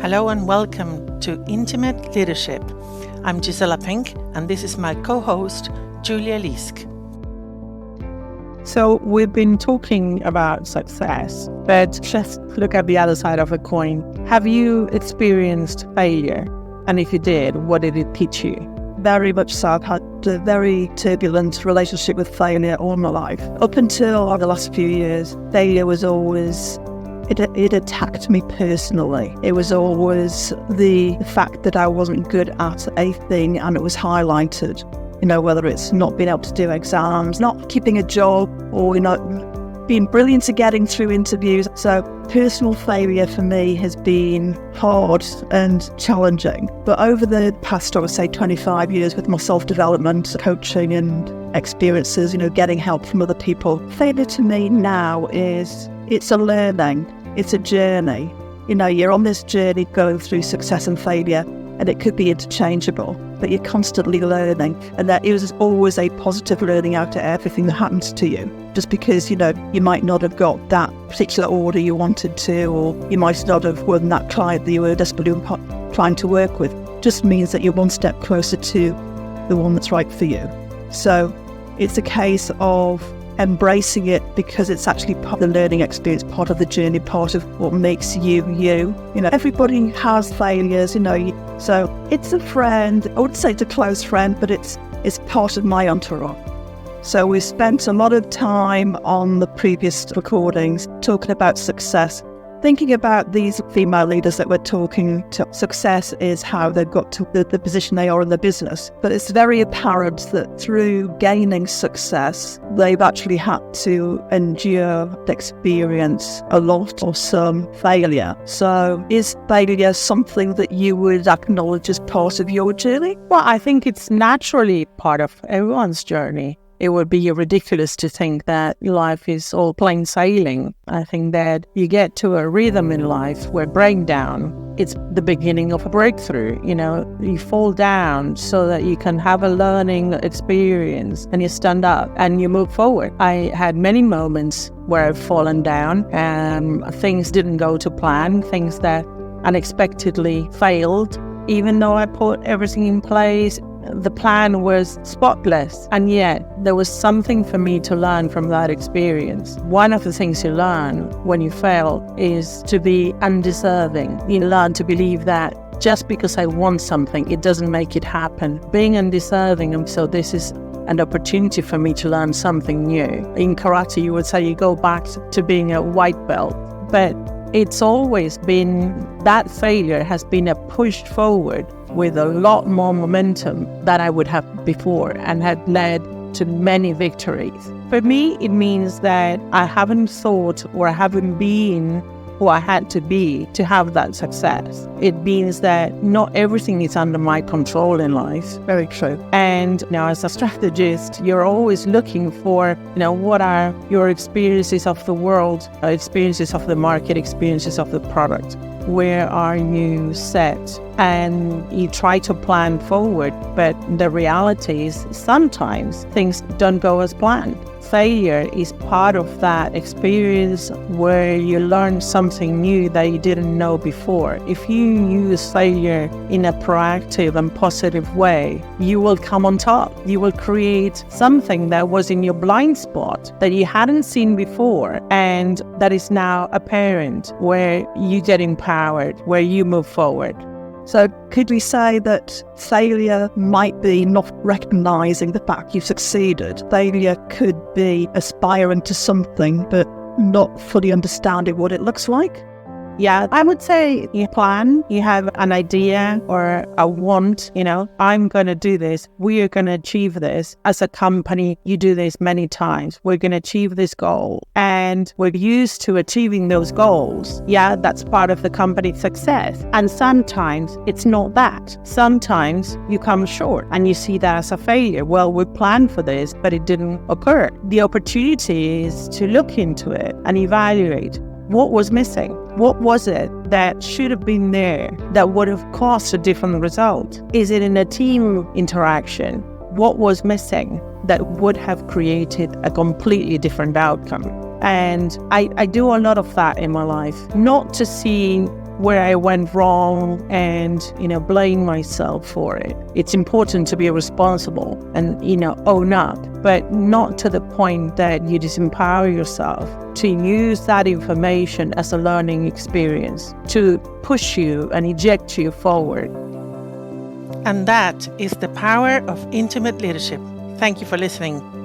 Hello and welcome to Intimate Leadership. I'm Gisela Pink and this is my co-host, Julia Lisk. So we've been talking about success, but let's look at the other side of the coin. Have you experienced failure? And if you did, what did it teach you? Very much so. I've had a very turbulent relationship with failure all my life. Up until the last few years, failure was always, it attacked me personally. It was always the fact that I wasn't good at a thing, and it was highlighted. Whether it's not being able to do exams, not keeping a job, or, being brilliant at getting through interviews. So personal failure for me has been hard and challenging. But over the past, I would say, 25 years with my self-development, coaching and experiences, getting help from other people, failure to me now it's a learning, it's a journey. You're on this journey going through success and failure, and it could be interchangeable, but you're constantly learning, and that is always a positive learning out of everything that happens to you. Just because, you might not have got that particular order you wanted to, or you might not have won that client that you were desperately trying to work with, just means that you're one step closer to the one that's right for you. So it's a case of embracing it, because it's actually part of the learning experience, part of the journey, part of what makes you you. Everybody has failures, so it's a friend. I wouldn't say it's a close friend, but it's part of my entourage. So we spent a lot of time on the previous recordings talking about success, thinking about these female leaders that we're talking to. Success is how they've got to the position they are in the business. But it's very apparent that through gaining success, they've actually had to endure, experience a lot of some failure. So is failure something that you would acknowledge as part of your journey? Well, I think it's naturally part of everyone's journey. It would be ridiculous to think that life is all plain sailing. I think that you get to a rhythm in life where breakdown, it's the beginning of a breakthrough. You fall down so that you can have a learning experience, and you stand up and you move forward. I had many moments where I've fallen down and things didn't go to plan, things that unexpectedly failed. Even though I put everything in place, the plan was spotless, and yet there was something for me to learn from that experience. One of the things you learn when you fail is to be undeserving. You learn to believe that just because I want something, it doesn't make it happen. Being undeserving, and so this is an opportunity for me to learn something new. In karate, you would say you go back to being a white belt, but it's always been, that failure has been a push forward with a lot more momentum than I would have before, and had led to many victories. For me, it means that I haven't thought, or I haven't been who I had to be to have that success. It means that not everything is under my control in life. Very true. And now, as a strategist, you're always looking for, what are your experiences of the world, experiences of the market, experiences of the product. Where are you set? And you try to plan forward, but the reality is sometimes things don't go as planned. Failure is part of that experience where you learn something new that you didn't know before. If you use failure in a proactive and positive way, you will come on top. You will create something that was in your blind spot that you hadn't seen before, and that is now apparent, where you get empowered, where you move forward. So could we say that failure might be not recognizing the fact you've succeeded? Failure could be aspiring to something, but not fully understanding what it looks like? Yeah, I would say you plan, you have an idea or a want, I'm going to do this. We are going to achieve this. As a company, you do this many times. We're going to achieve this goal. And we're used to achieving those goals. Yeah, that's part of the company's success. And sometimes it's not that. Sometimes you come short and you see that as a failure. Well, we planned for this, but it didn't occur. The opportunity is to look into it and evaluate. What was missing? What was it that should have been there that would have caused a different result? Is it in a team interaction? What was missing that would have created a completely different outcome? And I do a lot of that in my life, not to see where I went wrong and, blame myself for it. It's important to be responsible and, own up, but not to the point that you disempower yourself, to use that information as a learning experience, to push you and eject you forward. And that is the power of intimate leadership. Thank you for listening.